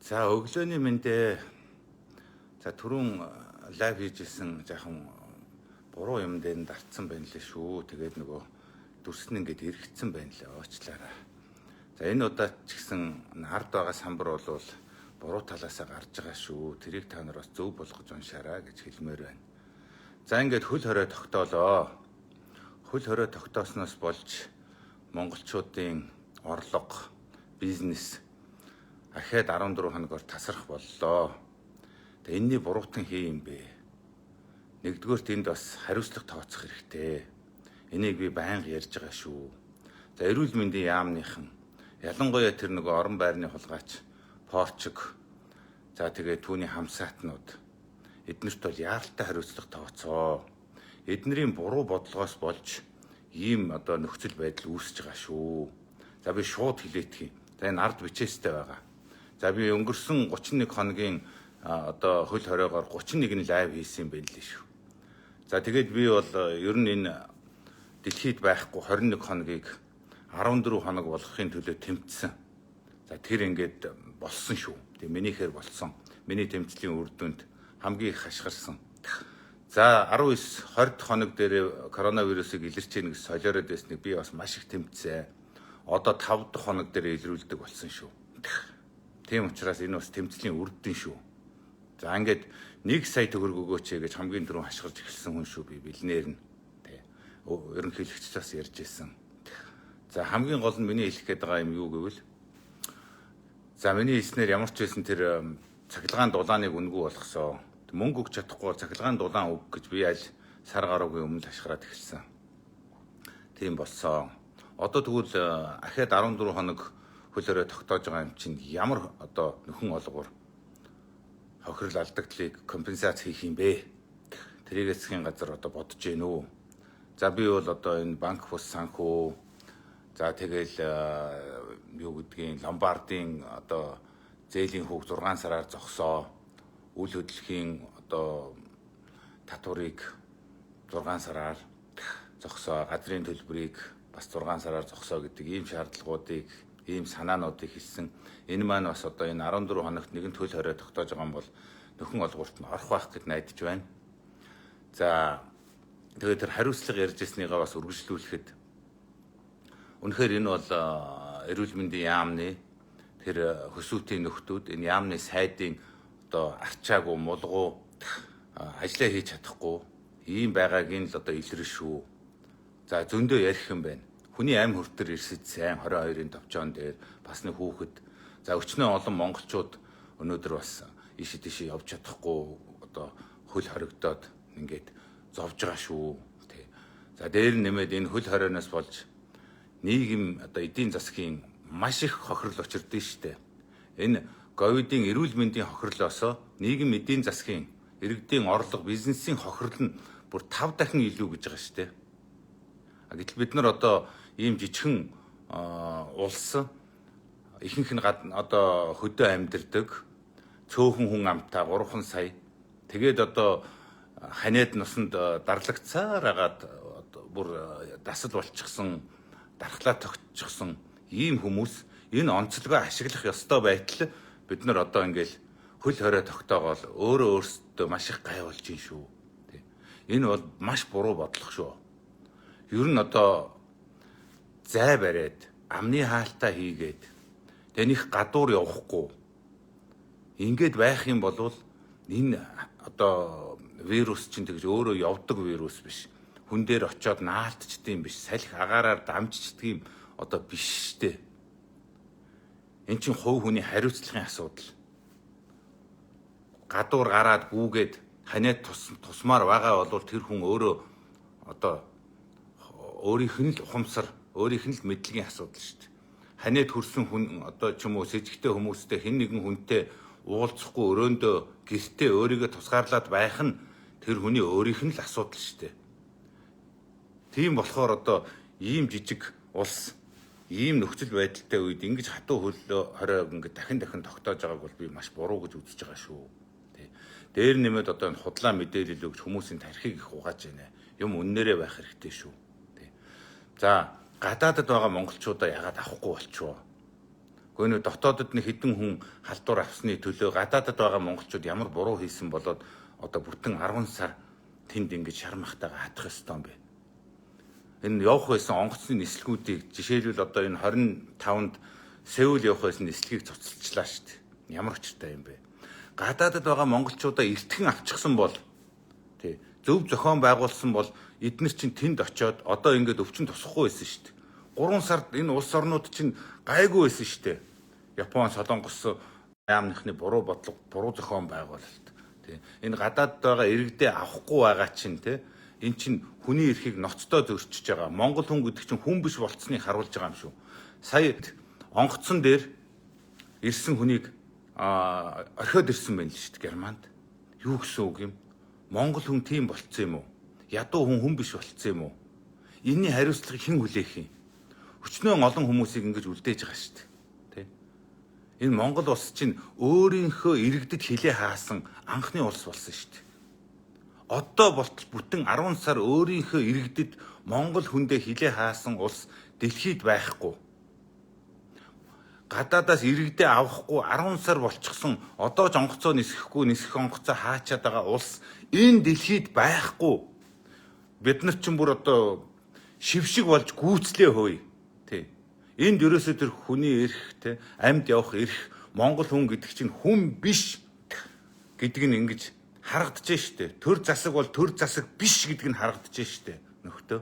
За өглөөний мэндэ за түрүүн лайв хийжсэн жаахан буруу юм дээр нь дартсан байна лээ шүү. Тэгээд нөгөө дүрсэн ингээд эргэцсэн байна лээ уучлаарай. За энэ удаад ч гэсэн ард байгаа самбар бол буруу талаасаа гарч байгаа шүү. Тэрийг та нар бас зөв болгож уншаарай гэж хэлмээр байна. За ингээд хөл хорой тогтоолоо. Хөл хорой тогтоосноос болж монголчуудын орлого, бизнес ахаад 14 хоногор тасрах боллоо. Тэгээ энэний буруутан хий юм бэ? Нэгдүгээрт энд бас хариуцлага тооцох хэрэгтэй. Энийг би байнга ярьж байгаа шүү. За эрүүл мэндийн яамныхан ялангуяа тэр нөгөө орон байрны хулгайч Порчиг. За тэгээ түүний хамсаатнууд эднэрт бол яаралтай хариуцлага тооцоо. Эднэрийн буруу бодлогоос болж ийм одоо нөхцөл байдал үүсэж байгаа шүү. За би шууд хэлээдгий. За энэ ард бичээстэй байгаа. За би өнгөрсөн 31 хоногийн одоо хөл хоройгоор 31 лайв хийсэн юм байна лээ шүү. За тэгээд би бол ер нь энэ дэлхийд байхгүй 21 хоногийг 14 хоног болгохын төлөө тэмцсэн. За тэр ингээд болсон шүү. Тэг минийхээр болсон. Миний тэмцлийн үр дүнд хамгийн их хашгирсан. За 19 20 хоног дээр коронавирусыг илэрч ийн гэж солиороод байсныг би бас маш их тэмцсэн. Одоо 5 дахь хоног дээр илрүүлдэг болсон шүү. Тийм учраас энэ бас тэмцлийн үр дүн шүү. За ингээд 1 сая төгрөг өгөөч гэж хамгийн түрүүн хашгирч эхэлсэн хүн шүү би бэлнээр нь. Тэ. Ерөнхийлөгч бас ярьж ирсэн. За хамгийн гол нь миний хэлэх гээд байгаа юм юу гэвэл за миний хэлснээр ямар ч байсан тэр цахилгаан дулааныг үнгүй болгосоо. Мөнгө өгч чадахгүй цахилгаан дулаан өг гэж би аль сар гаруугийн өмнө хашгираад эхэлсэн. Тийм болсон. Одоо тэгвэл ахаад 14 хоног хөлөөрөө тогтоож байгаа юм чинь ямар одоо нөхөн олгоор хохирол алдагдлыг компенсац хийх юм бэ? Тэрийг засгийн газар одоо бодож гин үү? За би бол одоо энэ банк бус санхүү за тэгэл юу гэдгийг ломбардын одоо зээлийн хүүг 6 сараар зогсоо үйл хөдлөлийн одоо татварыг 6 сараар зогсоо газрын төлбөрийг бас 6 сараар зогсоо гэдэг ийм шаардлагуудыг ийм санаануудыг хэлсэн. Энэ маань бас одоо энэ 14 хоногт нэгэн хөл хорой тогтоож байгаа юм бол нөхөн олгуурт нь орох байх гэд найдаж байна. За тэгээд тэр хариуцлага ярьж ирснийгаа бас үргэлжлүүлэхэд үнэхээр энэ бол эрүүл мэндийн яамны тэр хөсөөтийн нөхдүүд энэ яамны сайдын одоо арчаагүй мулгуу ажиллаа хийж чадахгүй ийм байгаагийн л одоо илэрнэ шүү. За зөндөө ярих юм байна. Хүний амь хүртэр ирсэж сайн 22-ын товчоон дээр бас нэг хүүхэд за өчнөө олон монголчууд өнөөдөр бас иши тиши явж чадахгүй одоо хөл хоригдоод ингээд зовж байгаа шүү. Тэ. За дээр нэмээд энэ хөл хорионоос болж нийгэм одоо эдийн засгийн маш их хохирол учирдсан шүү дээ. Энэ ковидын эрүүл мэндийн хохирлоосоо нийгэм эдийн засгийн иргэдийн орлого бизнесийн хохирол нь бүр 5 дахин илүү гэж байгаа шүү дээ. Гэтэл бид нар одоо ийм жижигхэн улс ихэнх нь одоо хөдөө амьдардаг цөөхөн хүн амтаа 3 сая тэгээд одоо ханиад нусанд дарлагцаар агаад бүр дасал болчихсон дархлаа тогтчихсон ийм хүмүүс энэ онцлогоо ашиглах ёстой байтал бид нар одоо ингээл хөл хорой тогтоогоол өөрөө өөрсдөө маш их гай болж гин шүү. Энэ бол маш буруу бодлого шүү. Ер нь одоо зай бариад амны хаалтаа хийгээд тэнийх гадуур явахгүй ингээд байх юм бол энэ одоо вирус чинь тэгж өөрөө явдаг вирус биш. Хүн дээр очиод наалтчдığım биш. Салхи агаараар дамжчдığım одоо биш штэ. Эн чинь хувь хүний хариуцлагын асуудал. Гадуур гараад гүүгээд ханиад тусмаар байгаа бол тэр хүн өөрөө одоо өөрийнх нь л ухамсар, өөрийнх нь л мэдлэгийн асуудал шүү дээ. Ханиад хүрсэн хүн одоо ч юм уу с ิจ гтэй хүмүүстэй хэн нэгэн хүнтэй уулзахгүй өрөөндөө гэртээ өөрийгөө тусгаарлаад байх нь тэр хүний өөрийнх нь л асуудал шүү дээ. Тийм болохоор одоо ийм жижиг улс ийм нөхцөл байдалтай үед ингэж хатуу хөл хорой ингэ дахин тогтоож байгааг бол би маш буруу гэж үзэж байгаа шүү. Тэ. Дээр нэмээд одоо энэ худлаа мэдээлэл өгч хүмүүсийн тархийг их угааж байна. Юм үннээрээ байх хэрэгтэй шүү. За гадаадд байгаа монголчуудаа ягаад авахгүй болчихвоо? Гүн дотоодод нэг хэдэн хүн халдвар авсны төлөө гадаадад байгаа монголчууд ямар буруу хийсэн болоод одоо бүтэн 10 сар тэнд ингэж шармахтайгаа хатах ёстой юм бэ? Энэ явах байсан онгоцны нислэгүүдийг жишээлбэл одоо энэ 25-нд Сеул явах байсан нислэгийг цуцалчлаа шүү дээ. Ямар учиртай юм бэ? Гадаадад байгаа монголчуудаа эртхэн авчихсан бол тий зөв зохион байгуулсан бол эдгээр чинь тэнд очиод одоо ингээд өвчин тусахгүй байсан шүү дээ. 3 сард энэ улс орнууд чинь гайгүй байсан шүү дээ. Япон, Солонгос яамныхны буруу бодлого, буруу зохион байгуулалт. Тий. Энэ гадаадд байгаа иргэдээ авахгүй байгаа чинь тий. Эн чинь хүний эрхийг ноцтой зөрчиж байгаа. Монгол хүн гэдэг чинь хүн биш болцсныг харуулж байгаа юм шүү. Сая онгоцон дээр ирсэн хүнийг орхиод ирсэн байна л шүү дээ Германд. Юу гэсэн үг юм? Монгол хүн тийм болцсон юм уу? Ядуу хүн биш болцсон юм уу? Энийний хариуцлагыг хэн хүлээх юм? Өчнөө олон хүмүүсийг ингэж үлдээж байгаа шүү дээ. Энэ Монгол улс чинь өөрийнхөө иргэдэд хилээ хаасан анхны улс болсон шүү дээ. Одоо болтол бүтэн 10 сар өөрийнхөө иргэдэд Монгол хүндээ хилээ хаасан улс дэлхийд байхгүй. Гадаадаас иргэдээ авахгүй 10 сар болчихсон одоо ч онгоцоо нисэхгүй нисэх онгоцоо хаачаад байгаа улс энэ дэлхийд байхгүй. Бид нар ч бүр одоо шившиг болж гүйцлээ хөөе. Тий. Энд ерөөсөө тэр хүний эрх те амьд явах эрх Монгол хүн гэдэг чинь хүн биш гэдэг нь ингэж харагдаж штэ. Төр засаг бол төр засаг биш гэдэг нь харагдаж штэ. Нөхдөө.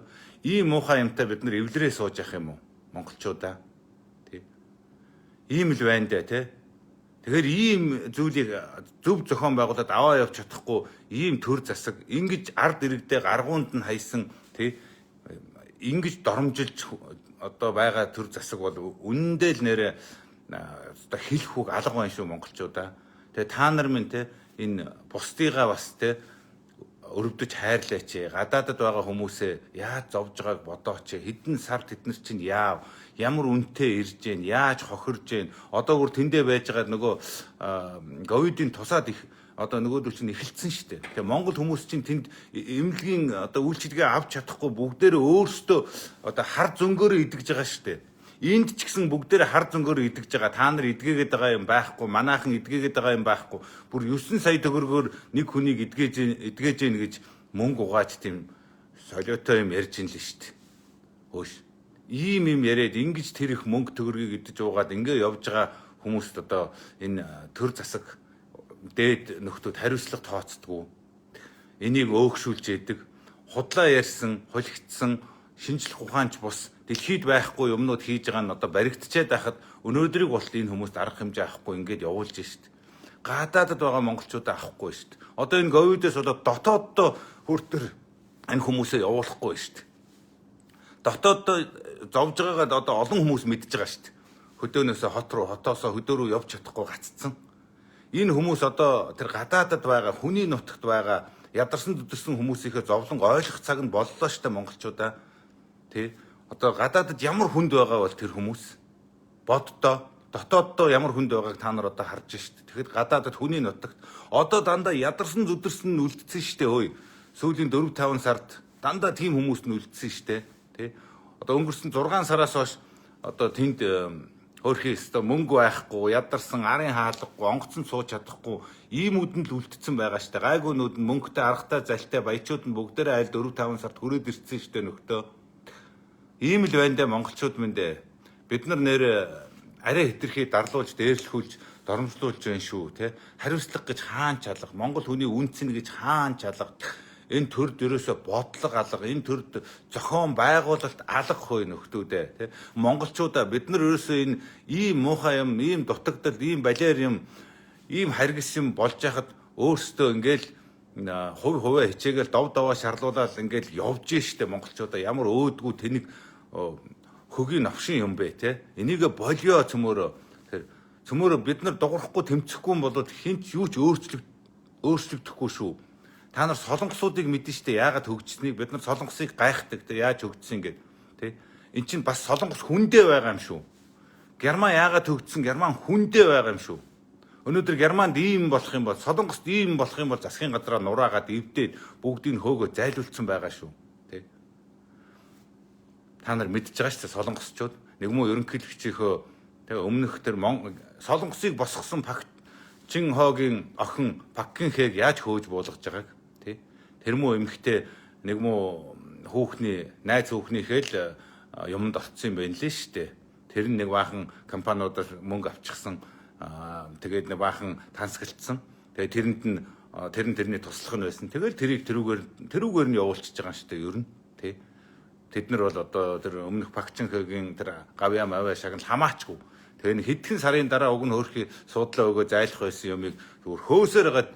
Ийм муухай юмтай бид нар эвлэрээ сууж явах юм уу? Монголчуудаа. Тий. Ийм л байна даа те. Тэгэхээр ийм зүйлийг зөв зохион байгуулад аваа явж чадахгүй ийм төр засаг ингэж ард иргэдээ гаргуунд нь хайсан тий ингэж доромжилж одоо байгаа төр засаг бол үнэндээ л нэрэ одоо хэлэх үг алга байна шүү монголчуудаа. Тэгээ та нар минь те энэ бусдыгаа бас те өрөвдөж хайрлаач. Гадаадад байгаа хүмүүсээ яаж зовж байгааг бодооч. Хэдэн сар тэднэр чинь ямар үнэтэй ирж гэн, яаж хохирж гэн. Одоо бүр тэндээ байж байгаа нөгөө ковидын тусаад их одоо нөгөөдөр чинь эхэлсэн шүү дээ. Тэгээ Монгол хүмүүс чинь тэнд эмнэлгийн одоо үйлчилгээ авч чадахгүй бүгдээрээ өөрсдөө одоо хар зөнгөөрөө идэгж байгаа шүү дээ. Энд ч гэсэн бүгдээрээ хар зөнгөөрөө идэгж байгаа. Та нар идгээгээд байгаа юм байхгүй, манайхан идгээгээд байгаа юм байхгүй. Бүр 9 сая төгрөгөөр нэг хүнийг идгээж гэн гэж мөнгө угааж тийм солиотой юм ярьж ин л шүү дээ. Хөөш. Ийм юм яриад ингэж тэр их мөнгө төгрөгийг идэж уугаад ингэ явж байгаа хүмүүст одоо энэ төр засаг дээд нөхдүүд хариуцлага тооцдгүй. Энийг өөгшүүлж яадаг. Худлаа ярьсан, холигдсан, шинжлэх ухаанч бус дэлхийд байхгүй юмнууд хийж байгаа нь одоо баригдчихэд байхад өнөөдрийг бол энэ хүмүүст арга хэмжээ авахгүй ингэж явуулж шít. Гадаадад байгаа монголчуудаа авахгүй шít. Одоо энэ ковидээс болоод дотооддоо хүртэр энэ хүмүүсээ явуулахгүй шít. Дотооддоо зовж байгаагаа одоо олон хүмүүс мэдж байгаа шít. Хөдөөнөөсөө хот руу, хотоосоо хөдөө рүү явж чадахгүй гаццсан. Энэ хүмүүс одоо тэр гадаадад байгаа хүний нутагт байгаа ядарсан дүдэрсэн хүмүүсийнхээ зовлон ойлгох цаг нь боллоо штэ монголчуудаа. Тэ одоо гадаадад ямар хүнд байгаа бол тэр хүмүүс боддоо дотооддоо ямар хүнд байгааг та нар одоо харж штэ. Тэгэхэд гадаадад хүний нутагт одоо дандаа ядарсан зүдэрсэн нь үлдсэн штэ хөөе. Сүүлийн 4-5 сард дандаа тийм хүмүүс нь үлдсэн штэ. Тэ одоо өнгөрсөн 6 сараас хойш одоо тэнд хөрхий өстө мөнгө байхгүй, ядарсан, арын хаалгагүй, онгоцон сууж чадахгүй иймүүд нь л үлдсэн байгаа штэ. Гайгуунууд нь мөнгөтэй, аргатай, залтай баячууд нь бүгдээрээ айл 4-5 сард хүрээд ирсэн штэ нөхдөө. Ийм л байна даа монголчууд минь дээ. Бид нар нэр арай хэтэрхий дарлуулж, дээрлэхүүлж, доромжлуулж байна шүү, тэ. Хариуцлага гэж хаан чалга, монгол хүний үнцэн гэж хаан чалга. Энэ төрд ерөөсө бодлого алга, энэ төрд зохион байгуулалт алга хөөе нөхдүүдээ тий. Монголчуудаа бид нар ерөөсө энэ ийм муухай юм, ийм дутагдал, ийм балиар юм, ийм харгис юм болж яхад өөрсдөө ингээл хувь хувиа хичээгээл дов довоо шарлуулаад ингээл явж штэ монголчуудаа ямар өөдгүү тэнэг хөгийн навшин юм бэ тий. Энийг болио цөмөрөө тэр цөмөрөө бид нар дуурахгүй тэмцэхгүй юм бол хинч юу ч өөрчлөгдөхгүй шүү. Та нар солонгосуудыг мэднэ штэ яагаад хөгжсөнийг бид нар солонгосыг гайхдаг те яаж хөгжсөн гэд те эн чинь бас солонгос хүндээ байгаа юм шүү. Герман яагаад хөгжсөн герман хүндээ байгаа юм шүү. Өнөөдөр германд ийм болох юм бол солонгост ийм болох юм бол засгийн газраа нураагаад эвдээд бүгдийг хөөгөө зайлуулсан байгаа шүү те. Та нар мэдж байгаа штэ солонгосчууд нэг муу ерөнхийлөгчийнхөө Тэгээ өмнөх тэр Солонгосыг босгосон Чин Хогийн охин Пак Кин Хэг яаж хөөж буулгаж байгааг тий. Тэр муу эмэгтэй нэг муу хүүхний найз хүүхнийхээ л юмд орцсон юм байна лээ шүү дээ. Тэр нэг баахан компаниудаар мөнгө авчихсан. Тэгээд нэг баахан тансаглагдсан. Тэгээд тэрэнд нь тэрний туслах нь байсан. Тэгэл тэрүүгээр нь явуулчихж байгаа юм шүү дээ ер нь тий. Тэд нар бол одоо тэр өмнөх Пак Кин Хэгийн тэр гавьяа мавьяа шагнал хамаачгүй. Тэгээ хэдхэн сарын дараа уг нь хөрхи суудлаа өгөө зайлах байсан юмыг зүгээр хөөсөөр хагаад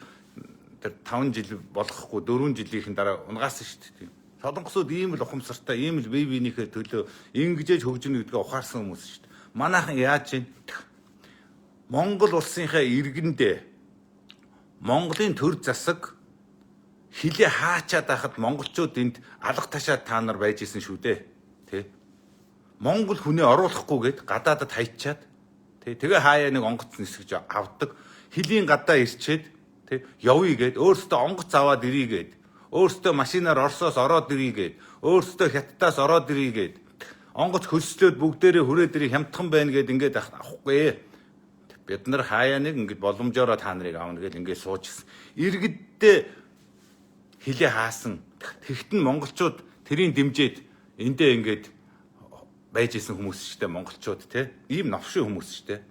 тэр 5 жил болохгүй 4 жилийн дараа унгаасан шүү дээ. Солонгосууд ийм л ухамсартай, ийм л бие биенийхээ төлөө ингэжээж хөгжинө гэдгээ ухаарсан хүмүүс шүү дээ. Манайхан яаж юм? Монгол улсынхаа иргэндээ Монголын төр засаг хилээ хаачаад байхад монголчууд энд алга ташаад та нар байж исэн шүү дээ. Тэ? Монгол хүнээ оруулахгүй гээд гадаадад хайчаад тэгээ хаяа нэг онгоц нисгэж авдаг. Хилийн гадаа ирчээд тэ явъя гээд өөрөөсөө онгоц аваад ирье гээд өөрөөсөө машинаар Оросоос ороод ирье гээд өөрөөсөө Хятадаас ороод ирье гээд онгоц хөлслөөд бүгдээрээ хүрээд ирэх хямдхан байна гээд ингээд авахгүй. Бид нар хаяа нэг ингээд боломжоор та нарыг аавна гэж ингээд суужсэн. Иргэддээ хилээ хаасан. Тэгтэн монголчууд тэрийг дэмжиж эндээ ингээд байж исэн хүмүүс шүү дээ монголчууд те. Ийм новшин хүмүүс шүү дээ.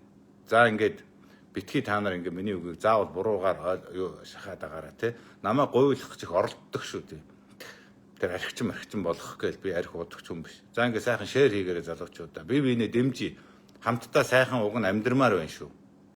За ингээд битгий та нар ингээд миний үгийг заавал буруугаар шахаад байгаараа те. Намайг гуйлах чих оролддог шүү дээ. Тэр архичин болох гээл би арх удагч хүн биш. За ингээд сайхан шеэр хийгээрэй залуучуудаа. Би биенээ дэмжиж хамтдаа сайхан уг нь амьдрмаар байна шүү.